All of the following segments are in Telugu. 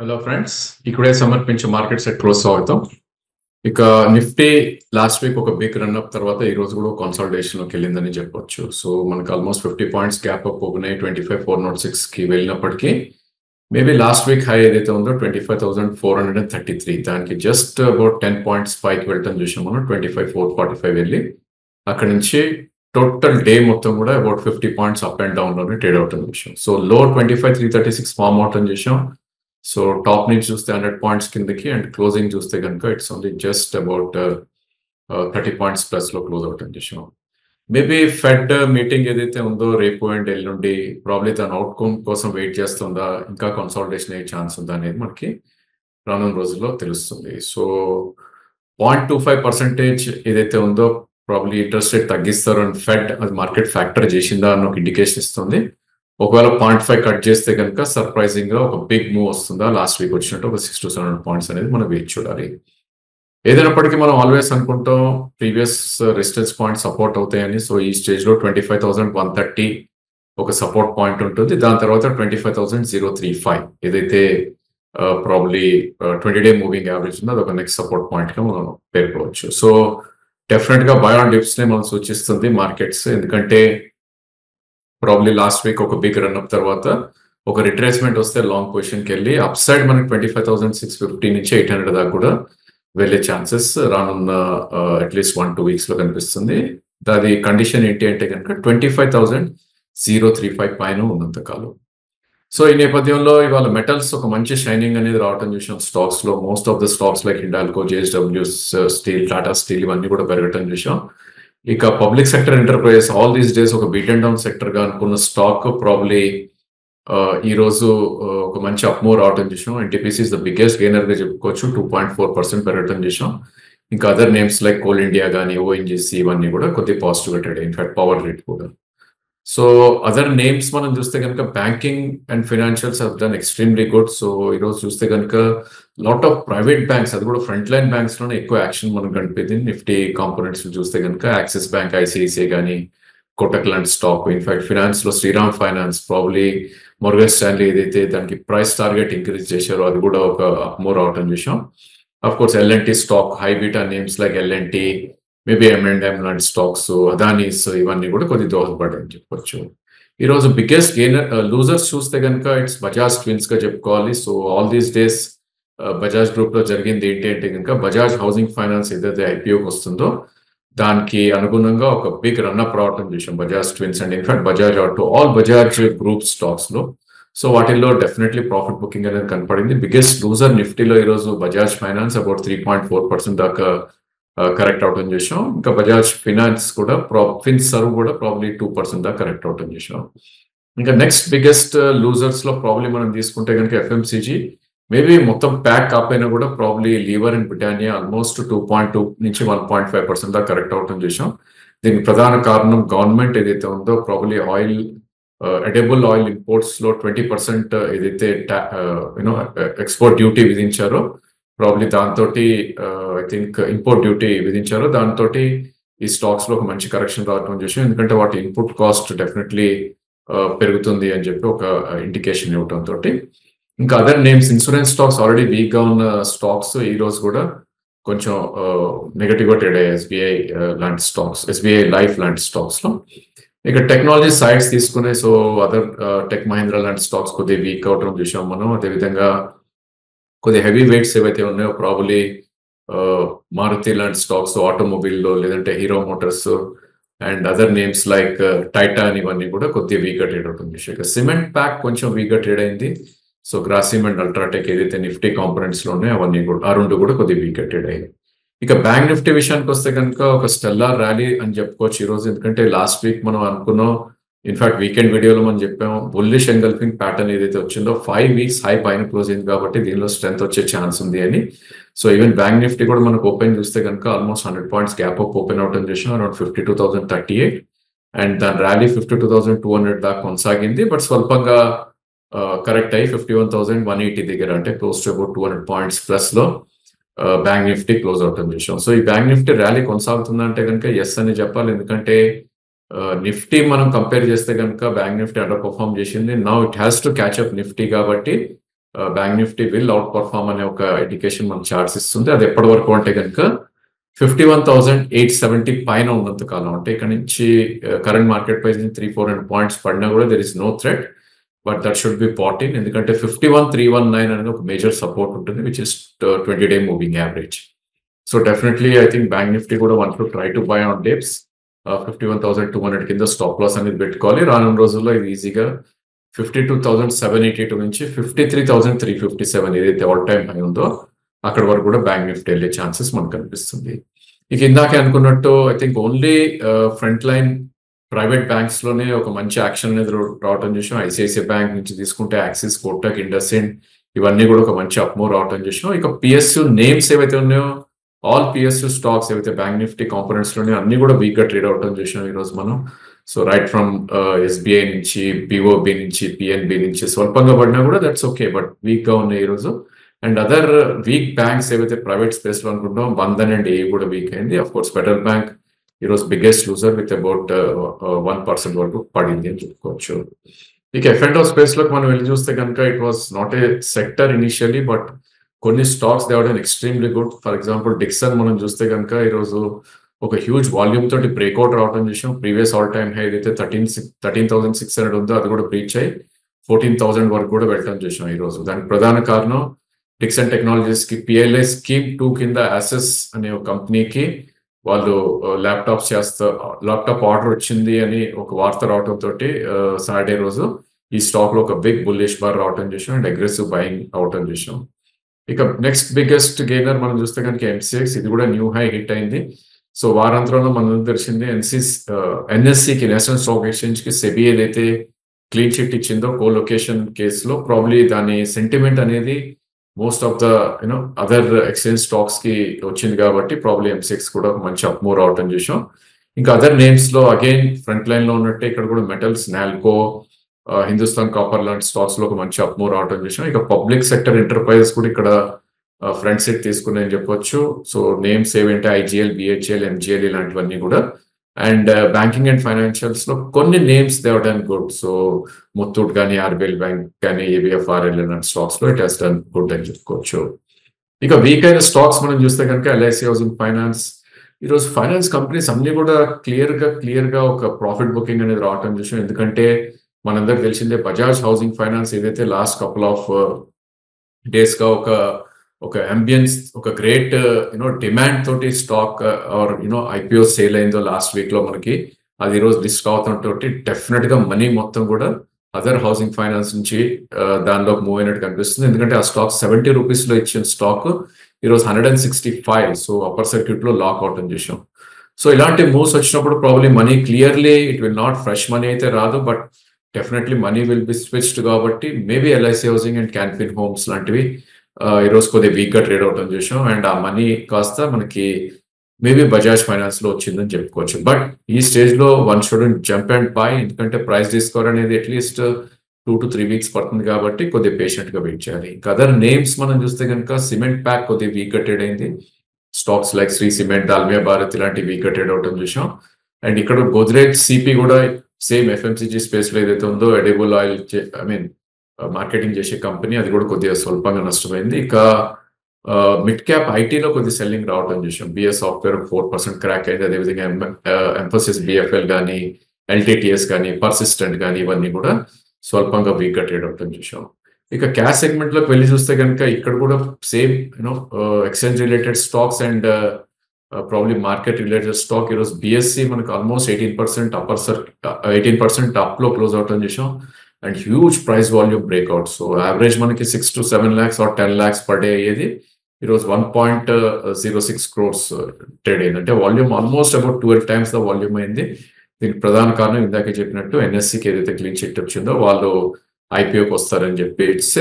హలో ఫ్రెండ్స్, ఇక్కడే సమర్పించే మార్కెట్ సెట్ క్లోజ్ అవుతాం. ఇక నిఫ్టీ లాస్ట్ వీక్ ఒక బిగ్ రన్ అప్ తర్వాత ఈ రోజు కూడా కన్సాలిడేషన్ లోకి వెళ్ళిందని చెప్పొచ్చు. సో మనకు almost 50 points gap up open 25,406 కి వెళ్ళినప్పటికీ మేబీ లాస్ట్ వీక్ హై ఏదైతే ఉందో 25,433 దానికి జస్ట్ అబౌట్ 10 పాయింట్స్ పైకి వెళ్ళటం చూసాం. మనం 25,445 వెళ్ళి అక్కడ నుంచి టోటల్ డే మొత్తం కూడా about 50 points up and down లోనే ట్రేడ్ అవటం చూసాం. సో లో 25,336 ఫార్మ్ అవటం చూసాం. సో టాప్ నుంచి చూస్తే 100 పాయింట్స్ కిందకి అండ్ క్లోజింగ్ చూస్తే కనుక it's only just about 30 points plus లో క్లోజ్ అవుట్ అని చేసాం. మేబీ ఫెడ్ మీటింగ్ ఏదైతే ఉందో రేపు అండ్ ఎల్లుండి ప్రాబ్లీ దాని అవుట్కమ్ కోసం వెయిట్ చేస్తుందా, ఇంకా కన్సాలిడేషన్ అయ్యే ఛాన్స్ ఉందా అనేది మనకి రానున్న రోజుల్లో తెలుస్తుంది. సో 0.25% ఏదైతే ఉందో ప్రాబ్లీ ఇంట్రెస్ట్ రేట్ తగ్గిస్తారు అండ్ ఫెడ్ అది మార్కెట్ ఫ్యాక్టర్ చేసిందా అని ఒక ఇండికేషన్ ఇస్తుంది. ఒకవేళ 0.5 కట్ చేస్తే కనుక సర్ప్రైజింగ్ గా ఒక బిగ్ మూవ్ వస్తుందా, లాస్ట్ వీక్ వచ్చినట్టు ఒక 6 to 7 పాయింట్స్ అనేది మనం వేచి చూడాలి. ఏదైనప్పటికీ మనం ఆల్వేస్ అనుకుంటాం ప్రీవియస్ రెసిస్టెన్స్ పాయింట్ సపోర్ట్ అవుతాయని. సో ఈ స్టేజ్ లో 25,130 ఒక సపోర్ట్ పాయింట్ ఉంటుంది. దాని తర్వాత 25,035 ఏదైతే ప్రాబ్లీ 20-డే మూవింగ్ యావరేజ్ ఉందో అది ఒక నెక్స్ట్ సపోర్ట్ పాయింట్ గా మనం పేర్కోవచ్చు. సో డెఫినెట్ గా బై ఆన్ డిప్స్ నే మనం సూచిస్తుంది మార్కెట్స్. ఎందుకంటే ప్రాబ్లీ లాస్ట్ వీక్ ఒక బిగ్ రన్ అప్ తర్వాత ఒక రిట్రేస్మెంట్ వస్తే లాంగ్ పొజిషన్కి వెళ్ళి అప్ సైడ్ మనకి 25,650 నుంచి 800 దాకా కూడా వెళ్ళే ఛాన్సెస్ రానున్న అట్లీస్ట్ 1-2 వీక్స్ లో కనిపిస్తుంది. దాని కండిషన్ ఏంటి అంటే కనుక 25,035 పైన ఉన్నంత కాలం. సో ఈ నేపథ్యంలో ఇవాళ మెటల్స్ ఒక మంచి షైనింగ్ అనేది రావటం చూసాం. స్టాక్స్ లో most of the stocks like Hindalco, JSW steel, Tata steel ఇవన్నీ కూడా పెరగటం చూసాం. ఇక public sector enterprises all these days ఒక బీట్ అండ్ డౌన్ సెక్టర్ గా అనుకున్న స్టాక్ ప్రాబ్లీ ఈ రోజు ఒక మంచి అప్మూవ్ రావటం చూసాం. NTPC is the biggest gainer గా చెప్పుకోవచ్చు. 2.4% పెరగటం చూసాం. ఇంకా other names like coal India కానీ, ఓఎన్జీసీ ఇవన్నీ కూడా కొద్దిగా పాజిటివ్ గా ట్రేడ్ అయ్యాయి. ఇన్ఫాక్ట్ పవర్ గ్రిడ్ కూడా. సో అదర్ నేమ్స్ మనం చూస్తే కనుక banking and financials have done extremely good. So ఈ రోజు చూస్తే కనుక లాట్ ఆఫ్ ప్రైవేట్ బ్యాంక్స్, అది కూడా ఫ్రంట్ లైన్ బ్యాంక్స్ లోనే ఎక్కువ యాక్షన్ మనం కనిపించింది. నిఫ్టీ కాంపోనెంట్స్ చూస్తే కనుక యాక్సిస్ బ్యాంక్, ఐసిఐసిఐ కానీ, కోటక్ లాంటి స్టాక్. ఇన్ఫాక్ట్ ఫైనాన్స్ లో Shriram finance, probably Morgan Stanley ఏదైతే దానికి ప్రైస్ టార్గెట్ ఇంక్రీజ్ చేశారో అది కూడా ఒక అప్మూవ్ అవటం చూసాం. Of course LNT stock, high beta names like LNT, maybe M&M లాంటి స్టాక్స్, అదానీస్ ఇవన్నీ కూడా కొద్దిగా దోహదపడని చెప్పొచ్చు. ఈ రోజు బిగ్గెస్ట్ గెయినర్ లూజర్స్ చూస్తే కనుక ఇట్స్ బజాజ్ ట్విన్స్ గా చెప్పుకోవాలి. So all these days Bajaj group లో జరిగింది ఏంటి అంటే కనుక బజాజ్ హౌసింగ్ ఫైనాన్స్ ఏదైతే ఐపీఓకి వస్తుందో దానికి అనుగుణంగా ఒక బిగ్ రన్అప్ రావటం చూసాం Bajaj twins and in fact Bajaj auto, all Bajaj group stocks లో. సో వాటిల్లో డెఫినెట్లీ ప్రాఫిట్ బుకింగ్ అనేది కనపడింది. బిగ్గెస్ట్ లూజర్ నిఫ్టీలో ఈ రోజు బజాజ్ ఫైనాన్స్ అబౌట్ 3.4% దాకా కరెక్ట్ అవటం చేసాం. ఇంకా బజాజ్ ఫినాన్స్ కూడా ఫిన్సర్వ్ కూడా ప్రాబ్లీ 2% దాకా కరెక్ట్ అవటం చేసాం. ఇంకా నెక్స్ట్ బిగ్గెస్ట్ లూజర్స్ లో ప్రాబ్లీ మనం తీసుకుంటే కనుక ఎఫ్ఎంసీజీ మేబీ మొత్తం ప్యాక్ కాకపోయినా కూడా probably Lever and Britannia almost 2.2 నుంచి 1.5% దాకా కరెక్ట్ అవటం చేసాం. దీనికి ప్రధాన కారణం గవర్నమెంట్ ఏదైతే ఉందో probably oil, edible oil imports లో 20% ఏదైతే ఎక్స్పోర్ట్ డ్యూటీ విధించారో ప్రాబ్లీ దాంతో ఐ థింక్ ఇంపోర్ట్ డ్యూటీ విధించారో దాంతో ఈ స్టాక్స్ లో ఒక మంచి కరెక్షన్ రావడం చేసాం. ఎందుకంటే వాటి ఇన్పుట్ కాస్ట్ డెఫినెట్లీ పెరుగుతుంది అని చెప్పి ఒక ఇండికేషన్ ఇవ్వటం తోటి. ఇంకా other names insurance stocks already week గా ఉన్న స్టాక్స్ ఈ రోజు కూడా కొంచెం నెగటివ్ గా ట్రేడ్ అయ్యాయి. ఎస్బీఐ లాంటి స్టాక్స్, ఎస్బీఐ లైఫ్ లాంటి స్టాక్స్ లో. ఇక టెక్నాలజీ సైడ్స్ తీసుకునే సో అదర్ టెక్ మహీంద్రా లాంటి స్టాక్స్ కొద్దిగా వీక్ అవటం చూసాం మనం. అదేవిధంగా కొద్ది హెవీ వెయిట్స్ ఏవైతే ఉన్నాయో ప్రాబ్లీ మారుతి లాంటి స్టాక్స్ ఆటోమొబైల్లో, లేదంటే hero Motors and other names like Titan ఇవన్నీ కూడా కొద్దిగా వీక్గా ట్రేడ్ అవుతుంది. ఇక సిమెంట్ ప్యాక్ కొంచెం వీక్గా ట్రేడ్ అయింది. సో గ్రాసిమ్ అండ్ అల్ట్రాటెక్ ఏదైతే నిఫ్టీ కాంపోనెంట్స్ లో ఉన్నాయో అవన్నీ కూడా ఆ రెండు కూడా కొద్దిగా వీక్గా ట్రేడ్ అయ్యాయి. ఇక బ్యాంక్ నిఫ్టీ విషయానికి వస్తే కనుక ఒక స్టెల్లార్ ర్యాలీ అని చెప్పుకోవచ్చు ఈ రోజు. ఎందుకంటే లాస్ట్ వీక్ మనం అనుకున్నాం, ఇన్ఫాక్ట్ వీకెండ్ వీడియోలో మనం చెప్పాము బుల్లిష్ ఎంగల్ఫింగ్ ప్యాటర్న్ ఏదైతే వచ్చిందో 5 వీక్స్ హై పైన క్లోజ్ అయింది కాబట్టి దీనిలో స్ట్రెంత్ వచ్చే ఛాన్స్ ఉంది అని. సో ఈవెన్ బ్యాంక్ నిఫ్టీ కూడా మనకు ఓపెన్ చూస్తే కనుక almost 100 points gap up open అవటం చేసాం అరౌండ్ 52,038 అండ్ దాని ర్యాలీ 52,200 దాకా కొనసాగింది. బట్ స్వల్పంగా కరెక్ట్ అయ్యి 51,180 దగ్గర, అంటే close to about 200 points plus లో బ్యాంక్ నిఫ్టీ క్లోజ్ అవటం చేసాం. సో ఈ బ్యాంక్ నిఫ్టీ ర్యాలీ కొనసాగుతుందంటే కనుక ఎస్ అని చెప్పాలి. ఎందుకంటే నిఫ్టీ మనం కంపేర్ చేస్తే కనుక బ్యాంక్ నిఫ్టీ అండర్ పర్ఫార్మ్ చేసింది. Now it has to catch up Nifty కాబట్టి bank Nifty will outperform అనే ఒక ఇండికేషన్ మన చార్ట్స్ ఇస్తుంది. అది ఎప్పటి వరకు అంటే కనుక 51,870 పైన ఉన్నంత కాలం, అంటే ఇక్కడ నుంచి కరెంట్ మార్కెట్ ప్రైస్ నుంచి 300-400 పాయింట్స్ పడినా కూడా there is no threat, but that should be bought in. ఎందుకంటే 51,319 అనేది ఒక మేజర్ సపోర్ట్ ఉంటుంది, which is 20-day moving average. So definitely I think bank Nifty కూడా one to try to buy on dips. 51,200 కింద స్టాప్ లాస్ అనేది పెట్టుకోవాలి. రానున్న రోజుల్లో ఇది ఈజీగా 52,782 నుంచి 53,357 ఏదైతే ఆల్ టైమ్ హై ఉందో అక్కడ వరకు కూడా బ్యాంక్ నిఫ్టీ వెళ్ళే ఛాన్సెస్ మనకు కనిపిస్తుంది. ఇక ఇందాకే అనుకున్నట్టు I think only front line private banks లోనే ఒక మంచి యాక్షన్ అనేది రావటం చూసాం. ఐసిఐసిఐ బ్యాంక్ నుంచి తీసుకుంటే యాక్సిస్, కోటక్, ఇండస్ఇండ్ ఇవన్నీ కూడా ఒక మంచి అప్మూవ్ రావటం చూసాం. ఇక పిఎస్యు నేమ్స్ ఏవైతే ఉన్నాయో, ఆల్ పిఎస్యు స్టాక్స్ ఏవైతే బ్యాంక్ నిఫ్టీ కాంపోనెంట్స్ లోనే అన్ని కూడా వీక్ గా ట్రేడ్ అవటం చూసాం ఈ రోజు మనం. సో రైట్ ఫ్రమ్ ఎస్బీఐ నుంచి, పిఓబి నుంచి, పిఎన్బి నుంచి స్వల్పంగా పడినా కూడా దట్స్ ఓకే, బట్ వీక్ గా ఉన్నాయి ఈ రోజు. అండ్ అదర్ వీక్ బ్యాంక్స్ ఏవైతే ప్రైవేట్ స్పేస్ లో అనుకుంటాం, బంధన్ అండ్ ఏఈ కూడా వీక్ అయింది. అఫ్ కోర్స్ ఫెడరల్ బ్యాంక్ ఈరోజు బిగ్గెస్ట్ లూజర్ విత్ అబౌట్ 1% వరకు పడింది అని చెప్పుకోవచ్చు. ఇక ఎఫ్ఎండ్ఓ స్పేస్ లోకి మనం వెళ్ళి చూస్తే కనుక it was not a sector initially, but కొన్ని stocks they are extremely good. For example Dixon మనం చూస్తే కనుక ఈరోజు ఒక హ్యూజ్ వాల్యూమ్ తోటి బ్రేక్అవుట్ రావడం చూసాం. ప్రీవియస్ ఆల్ టైమ్ హై అయితే 13,600 ఉందో అది కూడా బ్రీచ్ అయ్యి 14,000 వరకు కూడా వెళ్ళటం చూసాం ఈ రోజు. దానికి ప్రధాన కారణం డిక్సన్ టెక్నాలజీస్ కి పిఎల్ఐ స్కీమ్ 2 కింద యాసెస్ అనే ఒక కంపెనీకి వాళ్ళు ల్యాప్టాప్ ఆర్డర్ వచ్చింది అని ఒక వార్త రావటం తోటి సాటర్డే రోజు ఈ స్టాక్ లో ఒక బిగ్ బుల్లిష్ బార్ రావటం చూసాం అండ్ అగ్రెసివ్ బయింగ్ అవటం చూసాం. ఇక నెక్స్ట్ బిగ్గెస్ట్ గెయినర్ మనం చూస్తే కనుక ఎంసీఎక్స్, ఇది కూడా న్యూ హై హిట్ అయింది. సో వారాంతరంలో మనం తెలిసింది ఎన్ఎస్సికి, నేషనల్ స్టాక్ ఎక్స్చేంజ్ కి సెబీ ఏదైతే క్లీన్ చిట్ ఇచ్చిందో కోలొకేషన్ కేసులో, ప్రాబ్లీ దాని సెంటిమెంట్ అనేది most of the other exchange stocks కి వచ్చింది కాబట్టి ప్రాబ్లీ ఎంసీఎక్స్ కూడా మంచి అప్మూవ్ అవటం చూసాం. ఇంకా అదర్ నేమ్స్ లో అగైన్ ఫ్రంట్ లైన్ లో ఉన్నట్టే ఇక్కడ కూడా మెటల్స్, నాల్కో, హిందుస్థాన్ కాపర్ లాంటి స్టాక్స్ లో ఒక మంచి అప్మూవ్ రావటం చూసాం. ఇక పబ్లిక్ సెక్టర్ ఎంటర్ప్రైజెస్ కూడా ఇక్కడ ఫ్రంట్ సెట్ తీసుకున్నాయని చెప్పొచ్చు. సో నేమ్స్ ఏవంటే ఐజీఎల్, బిహెచ్ఎల్, ఎంజిఎల్ ఇలాంటివన్నీ కూడా. అండ్ బ్యాంకింగ్ అండ్ ఫైనాన్షియల్స్ లో కొన్ని names they have done good. So Muthoot కానీ, ఆర్బిఎల్ బ్యాంక్ కానీ, ఏబిఎఫ్ఆర్ఎల్ లాంటి స్టాక్స్ లో ఇట్ హాస్ డన్ గుడ్ అని చెప్పుకోవచ్చు. ఇక వీక్ అయిన స్టాక్స్ మనం చూస్తే కనుక ఎల్ఐసి హౌసింగ్ ఫైనాన్స్, ఈరోజు ఫైనాన్స్ కంపెనీస్ అన్ని కూడా క్లియర్ గా ఒక ప్రాఫిట్ బుకింగ్ అనేది రావటం చూసాం. ఎందుకంటే మనందరికి తెలిసిందే బజాజ్ హౌసింగ్ ఫైనాన్స్ ఏదైతే లాస్ట్ కపుల్ ఆఫ్ డేస్ గా ఒక అంబియన్స్, ఒక గ్రేట్ డిమాండ్ తోటి స్టాక్ ఆర్ ఐపీఓ సేల్ అయిందో లాస్ట్ వీక్ లో మనకి, అది ఈరోజు లిస్ట్ అవడంతో డెఫినెట్ గా మనీ మొత్తం కూడా అదర్ హౌసింగ్ ఫైనాన్స్ నుంచి దానిలోకి మూవ్ అయినట్టు కనిపిస్తుంది. ఎందుకంటే ఆ స్టాక్ 70 రూపీస్ లో ఇచ్చిన స్టాక్ ఈరోజు 165, సో అప్పర్ సర్క్యూట్ లో లాక్ అవటం చూసాం. సో ఇలాంటి మూవ్స్ వచ్చినప్పుడు probably money clearly it will not fresh money అయితే రాదు, but definitely money will be switched కాబట్టి మేబీ ఎల్ఐసి హౌసింగ్ అండ్ క్యాన్ఫిన్ హోమ్స్ లాంటివి ఈరోజు కొద్దిగా వీక్ గా ట్రేడ్ అవటం చూసాం. అండ్ ఆ మనీ కాస్త మనకి మేబీ బజాజ్ ఫైనాన్స్ లో వచ్చిందని చెప్పుకోవచ్చు. బట్ ఈ స్టేజ్ లో one student jump and by, ఎందుకంటే ప్రైస్ డిస్కవర్ అనేది అట్లీస్ట్ 2 to 3 వీక్స్ పడుతుంది కాబట్టి కొద్దిగా పేషెంట్ గా వెయిట్ చేయాలి. ఇంకా అదర్ నేమ్స్ మనం చూస్తే కనుక సిమెంట్ ప్యాక్ కొద్దిగా వీక్ గా ట్రేడ్ అయింది. Stocks like Shree cement, Dalmia Bharat ఇలాంటి వీక్ గా ట్రేడ్ అవటం చూసాం. అండ్ ఇక్కడ గోద్రేజ్ సిపి కూడా సేమ్ ఎఫ్ఎంసీజీ స్పేస్ లో ఏదైతే ఉందో ఎడిబుల్ ఆయిల్ మార్కెటింగ్ చేసే కంపెనీ, అది కూడా కొద్దిగా స్వల్పంగా నష్టమైంది. ఇక మిడ్ క్యాప్ ఐటీలో కొద్దిగా సెల్లింగ్ రావడం చూసాం. బిఎస్ సాఫ్ట్వేర్ 4% క్రాక్ అయింది. అదేవిధంగా ఎంఫోసిస్, బిఎఫ్ఎల్ కానీ, ఎల్టీటీఎస్ కానీ, పర్సిస్టెంట్ కానీ ఇవన్నీ కూడా స్వల్పంగా వీక్ గా ట్రేడ్ అవటం చూసాం. ఇక క్యాష్ సెగ్మెంట్ లోకి వెళ్ళి చూస్తే కనుక ఇక్కడ కూడా same exchange related stocks and probably market related stock ఈరోజు బిఎస్సి మనకు ఆల్మోస్ట్ 18% అప్ లో క్లోజ్ అవటం చూసాం. And huge price volume breakout. So average మనకి 6 to 7 lakhs or 10 lakhs per day అయ్యేది ఈరోజు 1.06 crores ట్రేడ్ అయింది. అంటే volume almost about 12 times the volume అయింది. దీనికి ప్రధాన కారణం ఇందాకే చెప్పినట్టు ఎన్ఎస్సికి ఏదైతే క్లీన్ చిట్ వచ్చిందో వాళ్ళు ఐపీఓకి వస్తారని చెప్పి it's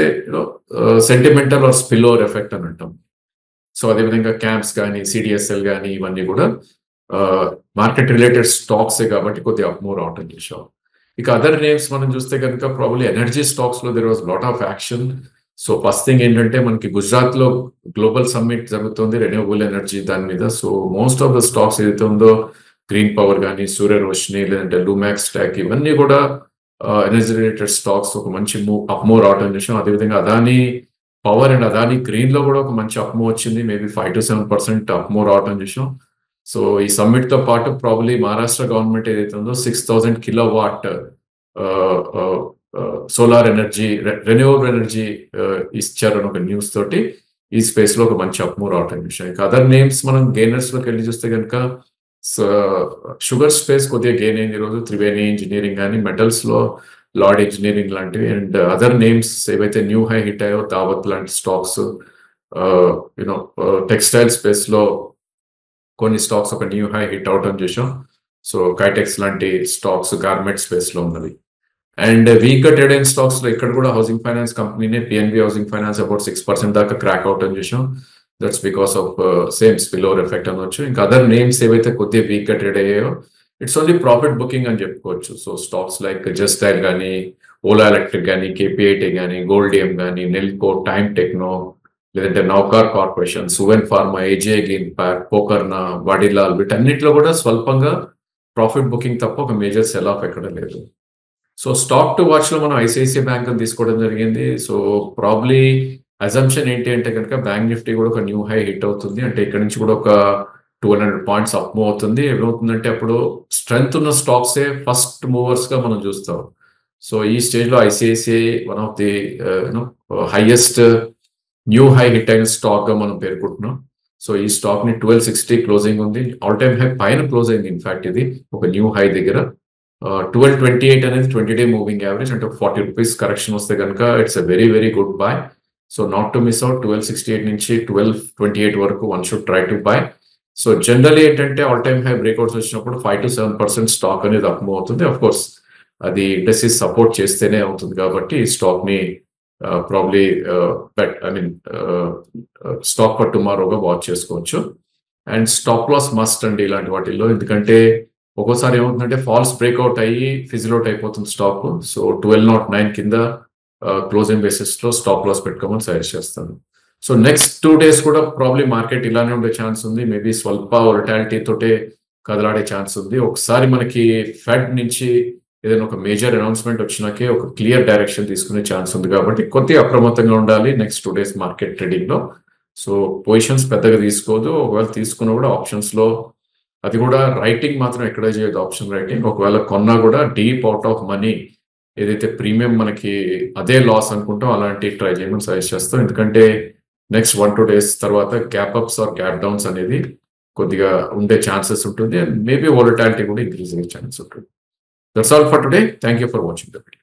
sentimental or spill over effect అని అంటాం. సో అదేవిధంగా క్యాంప్స్ కానీ, సిడిఎస్ఎల్ కానీ ఇవన్నీ కూడా మార్కెట్ రిలేటెడ్ స్టాక్సే కాబట్టి కొద్దిగా అప్మూవ్ అవటం చేసాం. ఇక అదర్ నేమ్స్ మనం చూస్తే కనుక ప్రాబ్లీ ఎనర్జీ స్టాక్స్ లో there was lot of action. So first thing ఏంటంటే మనకి గుజరాత్ లో గ్లోబల్ సమ్మిట్ జరుగుతుంది రెన్యూవబుల్ ఎనర్జీ దాని మీద. So most of the stocks ఏదైతే ఉందో గ్రీన్ పవర్ కానీ, సూర్య రోషిని, లేదంటే లూమాక్స్ స్టాక్ ఇవన్నీ కూడా ఎనర్జీ రిలేటెడ్ స్టాక్స్ ఒక మంచి అప్మూవ్ రావటం చేసాం. అదేవిధంగా Adani power and Adani green లో కూడా ఒక మంచి అప్మూవ్ వచ్చింది. మేబీ 5 to 7% అప్మూవ్ రావడం చూసాం. సో ఈ సమ్మిట్ తో పాటు ప్రాబ్లీ మహారాష్ట్ర గవర్నమెంట్ ఏదైతే ఉందో 6,000 kilowatt solar energy, renewable energy ఇచ్చారని ఒక న్యూస్ తోటి ఈ స్పేస్ లో ఒక మంచి అప్మూవ్ రావటం విషయం. ఇంకా అదర్ నేమ్స్ మనం గెయినర్స్ లోకి వెళ్ళి చూస్తే కనుక షుగర్ స్పేస్ కొద్దిగా గెయిన్ అయింది ఈరోజు. త్రివేణి ఇంజనీరింగ్ కానీ, మెటల్స్ లో లార్డ్ ఇంజనీరింగ్ లాంటివి, అండ్ అదర్ నేమ్స్ ఏవైతే న్యూ హై హిట్ అయ్యో దావత్ లాంటి స్టాక్స్, యూనో టెక్స్టైల్ స్పేస్ లో కొన్ని స్టాక్స్ ఒక న్యూ హై హిట్ అవటం చూసాం. సో కైటెక్స్ లాంటి స్టాక్స్ గార్మెంట్ స్పేస్ లో ఉన్నది. అండ్ వీక్ గా ట్రేడ్ అయిన స్టాక్స్ లో ఇక్కడ కూడా హౌసింగ్ ఫైనాన్స్ కంపెనీనే, పిఎన్బి హౌసింగ్ ఫైనాన్స్ అబౌట్ 6% దాకా క్రాక్ అవుట్ అని చూసాం. That's because of same spill over effect అనొచ్చు. ఇంకా అదర్ నేమ్స్ ఏవైతే కొద్దిగా వీక్ గా ట్రేడ్ అయ్యాయో ఇట్స్ ఓన్లీ ప్రాఫిట్ బుకింగ్ అని చెప్పుకోవచ్చు. So stocks like just dial కానీ, ఓలా ఎలక్ట్రిక్ కానీ, కేపీఐటీ కానీ, గోల్డియం కానీ, నెల్కో, టైమ్ టెక్నో, లేదంటే నౌకార్ కార్పొరేషన్, సువెన్ ఫార్మా, ఏజే గ్రీన్ ప్యాక్, పోకర్నా, వాడిలాల్, వీటన్నిటిలో కూడా స్వల్పంగా ప్రాఫిట్ బుకింగ్ తప్ప ఒక మేజర్ సెల్ ఆఫ్ ఎక్కడ లేదు. సో స్టాక్ టు వాచ్ లో మనం ఐసిఐసిఐ బ్యాంక్ తీసుకోవడం జరిగింది. సో ప్రాబ్లీ అజంప్షన్ ఏంటి అంటే కనుక బ్యాంక్ నిఫ్టీ కూడా ఒక న్యూ హై హిట్ అవుతుంది. అంటే ఇక్కడ నుంచి కూడా ఒక 200 పాయింట్స్ అప్ మూవ్ అవుతుంది. ఏమవుతుందంటే అప్పుడు స్ట్రెంగ్త్ ఉన్న స్టాక్సే ఫస్ట్ మూవర్స్ గా మనం చూస్తాం. సో ఈ స్టేజ్ లో ICICI one of the highest new high hit అయిన స్టాక్ గా మనం పేర్కొంటున్నాం. సో ఈ స్టాక్ ని 1260 క్లోజింగ్ ఉంది. ఆల్ టైమ్ హై పైన క్లోజ్ అయింది. ఇన్ఫాక్ట్ ఇది ఒక న్యూ హై దగ్గర 1228 అనేది 20-day మూవింగ్ యావరేజ్. అంటే 40 రూపీస్ కరెక్షన్ వస్తే కనుక it's a very very good bye. So not to miss out. 1268 నుంచి 1228 వరకు one should try to by. So generally ఏంటంటే ఆల్ టైమ్ హై బ్రేక్అవుట్స్ వచ్చినప్పుడు 5 to 7% స్టాక్ అనేది అప్ మూవ్ అవుతుంది. అఫ్ కోర్స్ అది ఇండస్ట్రీ సపోర్ట్ చేస్తేనే అవుతుంది కాబట్టి ఈ స్టాక్ ని ప్రాబ్లీ స్టాక్ ఫర్ టుమారోగా వాచ్ చేసుకోవచ్చు. అండ్ స్టాప్ లాస్ మస్ట్ అండి ఇలాంటి వాటిల్లో, ఎందుకంటే ఒక్కోసారి ఏమవుతుందంటే ఫాల్స్ బ్రేక్అవుట్ అయ్యి ఫిజిల్ అవుట్ అయిపోతుంది స్టాక్. సో 1209 కింద క్లోజింగ్ బేసిస్ లో స్టాప్ లాస్ పెట్టుకోమని సజెస్ట్ చేస్తాను. సో నెక్స్ట్ 2 days కూడా ప్రాబ్లీ మార్కెట్ ఇలానే ఉండే ఛాన్స్ ఉంది. మేబీ స్వల్ప వొలటాలిటీ తోటే కదలాడే ఛాన్స్ ఉంది. ఒకసారి మనకి ఫెడ్ నుంచి ఏదైనా ఒక మేజర్ అనౌన్స్మెంట్ వచ్చినాకే ఒక క్లియర్ డైరెక్షన్ తీసుకునే ఛాన్స్ ఉంది కాబట్టి కొద్దిగా అప్రమత్తంగా ఉండాలి నెక్స్ట్ 2 days మార్కెట్ ట్రేడింగ్ లో. సో పొజిషన్స్ పెద్దగా తీసుకోవద్దు. ఒకవేళ తీసుకున్నా కూడా ఆప్షన్స్ లో అది కూడా రైటింగ్ మాత్రం ఎక్కడ చేయదు, ఆప్షన్ రైటింగ్. ఒకవేళ కొన్నా కూడా డీప్ అవుట్ ఆఫ్ మనీ ఏదైతే ప్రీమియం మనకి అదే లాస్ అనుకుంటాం అలాంటి ట్రై చేయమని సజెస్ట్ చేస్తాం. ఎందుకంటే నెక్స్ట్ 1-2 days తర్వాత gap ups or gap downs అనేది కొద్దిగా ఉండే ఛాన్సెస్ ఉంటుంది. అండ్ మేబీ వోలటాలిటీ కూడా ఇంక్రీజ్ అయ్యే ఛాన్స్ ఉంటుంది. That's all for today. Thank you for watching the video.